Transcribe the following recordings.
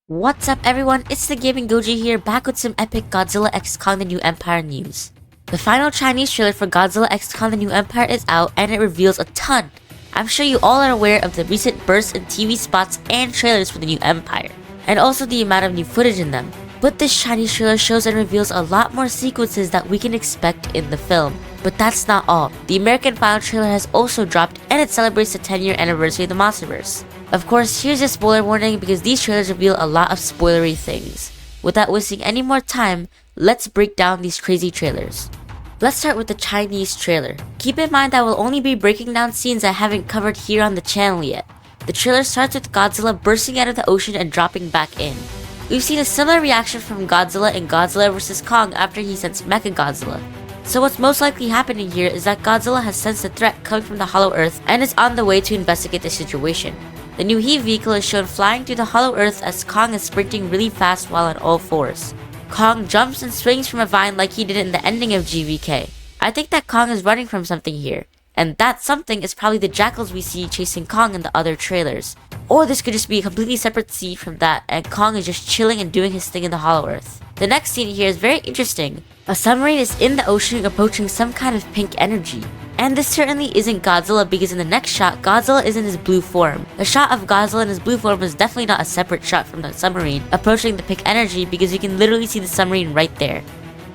What's up everyone, it's the Gaming Goji here, back with some epic Godzilla X Kong the New Empire news. The final Chinese trailer for Godzilla X Kong the New Empire is out and it reveals a ton. I'm sure you all are aware of the recent bursts in TV spots and trailers for the New Empire, and also the amount of new footage in them. But this Chinese trailer shows and reveals a lot more sequences that we can expect in the film. But that's not all. The American final trailer has also dropped and it celebrates the 10-year anniversary of the Monsterverse. Of course, here's a spoiler warning because these trailers reveal a lot of spoilery things. Without wasting any more time, let's break down these crazy trailers. Let's start with the Chinese trailer. Keep in mind that we'll only be breaking down scenes I haven't covered here on the channel yet. The trailer starts with Godzilla bursting out of the ocean and dropping back in. We've seen a similar reaction from Godzilla in Godzilla vs. Kong after he sensed Mechagodzilla. So what's most likely happening here is that Godzilla has sensed a threat coming from the Hollow Earth and is on the way to investigate the situation. The new He vehicle is shown flying through the Hollow Earth as Kong is sprinting really fast while on all fours. Kong jumps and swings from a vine like he did in the ending of GVK. I think that Kong is running from something here, and that something is probably the jackals we see chasing Kong in the other trailers. Or this could just be a completely separate scene from that and Kong is just chilling and doing his thing in the Hollow Earth. The next scene here is very interesting. A submarine is in the ocean approaching some kind of pink energy. And this certainly isn't Godzilla because in the next shot, Godzilla is in his blue form. The shot of Godzilla in his blue form is definitely not a separate shot from the submarine approaching the pink energy because you can literally see the submarine right there.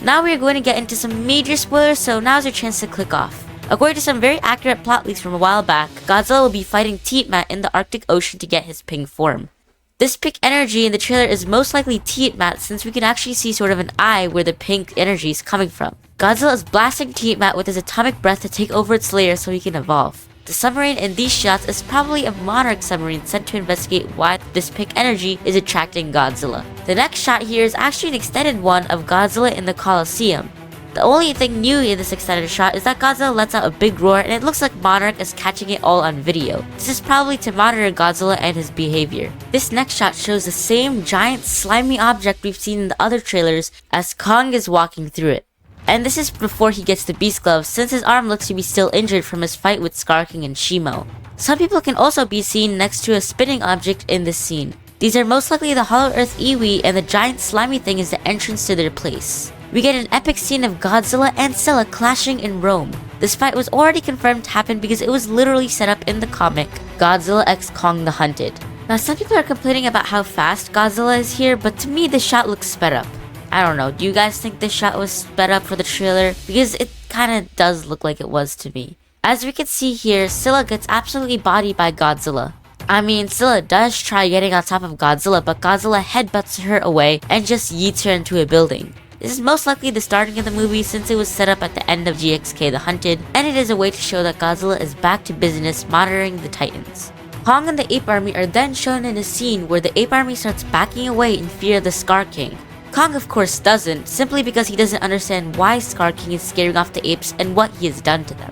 Now we are going to get into some major spoilers, so now's your chance to click off. According to some very accurate plot leaks from a while back, Godzilla will be fighting Tiamat in the Arctic Ocean to get his pink form. This pink energy in the trailer is most likely Tiamat since we can actually see sort of an eye where the pink energy is coming from. Godzilla is blasting Tiamat with his atomic breath to take over its layer so he can evolve. The submarine in these shots is probably a Monarch submarine sent to investigate why this pink energy is attracting Godzilla. The next shot here is actually an extended one of Godzilla in the Colosseum. The only thing new in this extended shot is that Godzilla lets out a big roar and it looks like Monarch is catching it all on video. This is probably to monitor Godzilla and his behavior. This next shot shows the same giant slimy object we've seen in the other trailers as Kong is walking through it. And this is before he gets the Beast Glove since his arm looks to be still injured from his fight with Scar King and Shimo. Some people can also be seen next to a spinning object in this scene. These are most likely the Hollow Earth Iwi and the giant slimy thing is the entrance to their place. We get an epic scene of Godzilla and Scylla clashing in Rome. This fight was already confirmed to happen because it was literally set up in the comic Godzilla X Kong the Hunted. Now some people are complaining about how fast Godzilla is here, but to me this shot looks sped up. I don't know, do you guys think this shot was sped up for the trailer? Because it kinda does look like it was to me. As we can see here, Scylla gets absolutely bodied by Godzilla. I mean, Scylla does try getting on top of Godzilla, but Godzilla headbutts her away and just yeets her into a building. This is most likely the starting of the movie since it was set up at the end of GXK The Hunted, and it is a way to show that Godzilla is back to business monitoring the Titans. Kong and the Ape Army are then shown in a scene where the Ape Army starts backing away in fear of the Scar King. Kong of course doesn't, simply because he doesn't understand why Scar King is scaring off the apes and what he has done to them.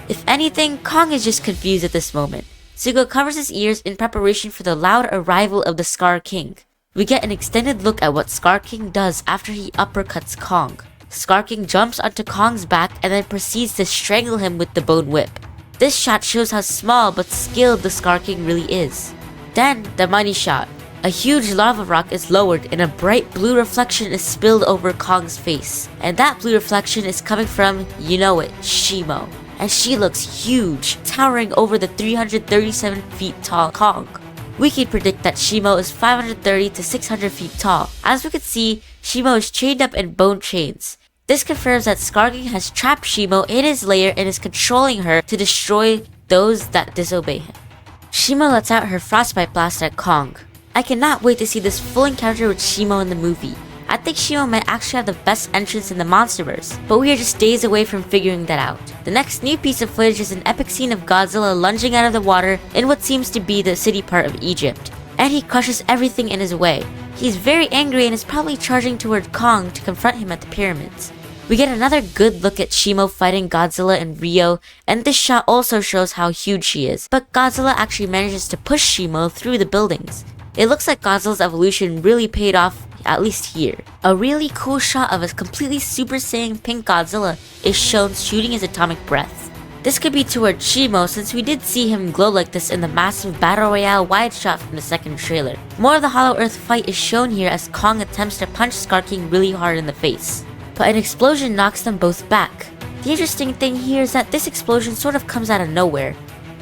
If anything, Kong is just confused at this moment. Zuko covers his ears in preparation for the loud arrival of the Scar King. We get an extended look at what Scar King does after he uppercuts Kong. Scar King jumps onto Kong's back and then proceeds to strangle him with the bone whip. This shot shows how small but skilled the Scar King really is. Then, the money shot. A huge lava rock is lowered and a bright blue reflection is spilled over Kong's face. And that blue reflection is coming from, you know it, Shimo. And she looks huge, towering over the 337 feet tall Kong. We can predict that Shimo is 530 to 600 feet tall. As we can see, Shimo is chained up in bone chains. This confirms that Scar King has trapped Shimo in his lair and is controlling her to destroy those that disobey him. Shimo lets out her frostbite blast at Kong. I cannot wait to see this full encounter with Shimo in the movie. I think Shimo might actually have the best entrance in the Monsterverse, but we are just days away from figuring that out. The next new piece of footage is an epic scene of Godzilla lunging out of the water in what seems to be the city part of Egypt, and he crushes everything in his way. He's very angry and is probably charging toward Kong to confront him at the pyramids. We get another good look at Shimo fighting Godzilla in Rio, and this shot also shows how huge she is, but Godzilla actually manages to push Shimo through the buildings. It looks like Godzilla's evolution really paid off, at least here. A really cool shot of a completely Super Saiyan pink Godzilla is shown shooting his atomic breath. This could be toward Shimo since we did see him glow like this in the massive battle royale wide shot from the second trailer. More of the Hollow Earth fight is shown here as Kong attempts to punch Scar King really hard in the face, but an explosion knocks them both back. The interesting thing here is that this explosion sort of comes out of nowhere.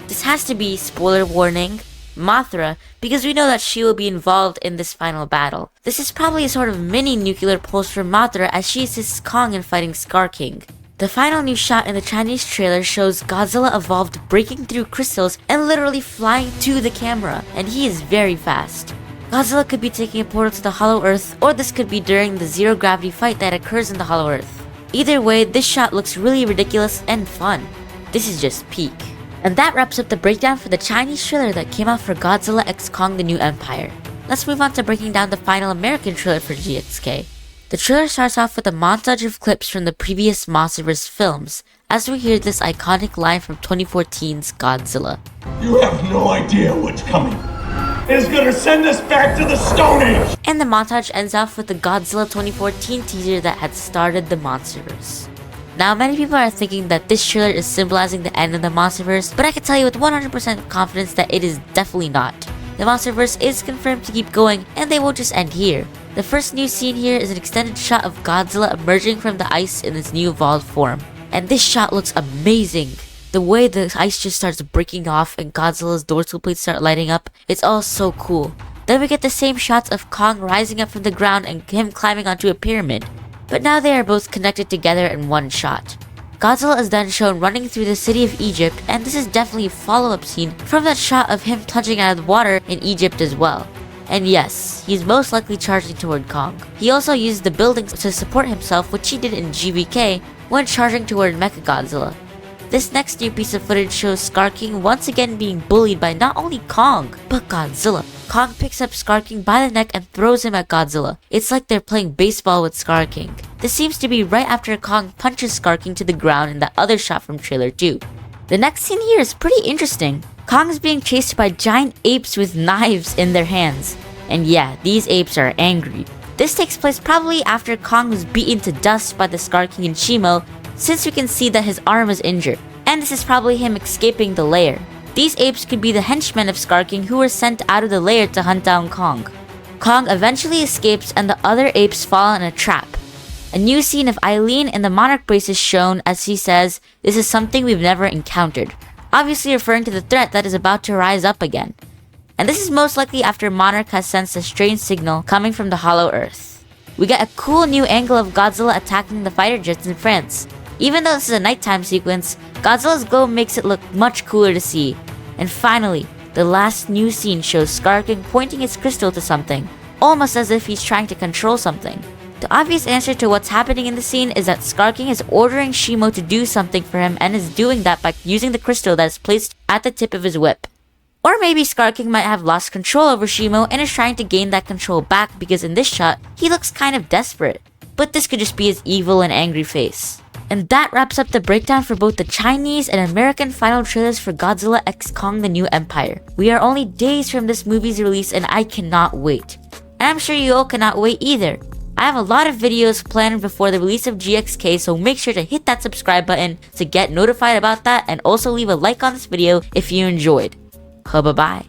This has to be, spoiler warning, Mothra, because we know that she will be involved in this final battle. This is probably a sort of mini nuclear pulse for Mothra as she assists Kong in fighting Scar King. The final new shot in the Chinese trailer shows Godzilla evolved breaking through crystals and literally flying to the camera, and he is very fast. Godzilla could be taking a portal to the Hollow Earth, or this could be during the zero gravity fight that occurs in the Hollow Earth. Either way, this shot looks really ridiculous and fun. This is just peak. And that wraps up the breakdown for the Chinese trailer that came out for Godzilla X Kong the New Empire. Let's move on to breaking down the final American trailer for GXK. The trailer starts off with a montage of clips from the previous Monsterverse films, as we hear this iconic line from 2014's Godzilla. You have no idea what's coming. It is gonna send us back to the Stone Age! And the montage ends off with the Godzilla 2014 teaser that had started the Monsterverse. Now, many people are thinking that this trailer is symbolizing the end of the Monsterverse, but I can tell you with 100% confidence that it is definitely not. The Monsterverse is confirmed to keep going, and they won't just end here. The first new scene here is an extended shot of Godzilla emerging from the ice in its new evolved form. And this shot looks amazing. The way the ice just starts breaking off and Godzilla's dorsal plates start lighting up, it's all so cool. Then we get the same shots of Kong rising up from the ground and him climbing onto a pyramid. But now they are both connected together in one shot. Godzilla is then shown running through the city of Egypt, and this is definitely a follow-up scene from that shot of him plunging out of the water in Egypt as well. And yes, he's most likely charging toward Kong. He also used the buildings to support himself, which he did in GBK when charging toward Mechagodzilla. This next new piece of footage shows Scar King once again being bullied by not only Kong, but Godzilla. Kong picks up Scar King by the neck and throws him at Godzilla. It's like they're playing baseball with Scar King. This seems to be right after Kong punches Scar King to the ground in that other shot from trailer 2. The next scene here is pretty interesting. Kong is being chased by giant apes with knives in their hands. And yeah, these apes are angry. This takes place probably after Kong was beaten to dust by the Scar King and Shimo, since we can see that his arm is injured. And this is probably him escaping the lair. These apes could be the henchmen of Scar King who were sent out of the lair to hunt down Kong. Kong eventually escapes and the other apes fall in a trap. A new scene of Eileen in the Monarch brace is shown as he says, "This is something we've never encountered," obviously referring to the threat that is about to rise up again. And this is most likely after Monarch has sensed a strange signal coming from the Hollow Earth. We get a cool new angle of Godzilla attacking the fighter jets in France. Even though this is a nighttime sequence, Godzilla's glow makes it look much cooler to see. And finally, the last new scene shows Scar King pointing his crystal to something, almost as if he's trying to control something. The obvious answer to what's happening in the scene is that Scar King is ordering Shimo to do something for him and is doing that by using the crystal that is placed at the tip of his whip. Or maybe Scar King might have lost control over Shimo and is trying to gain that control back because in this shot, he looks kind of desperate. But this could just be his evil and angry face. And that wraps up the breakdown for both the Chinese and American final trailers for Godzilla X Kong the New Empire. We are only days from this movie's release and I cannot wait. And I'm sure you all cannot wait either. I have a lot of videos planned before the release of GXK, so make sure to hit that subscribe button to get notified about that and also leave a like on this video if you enjoyed. Bye-bye.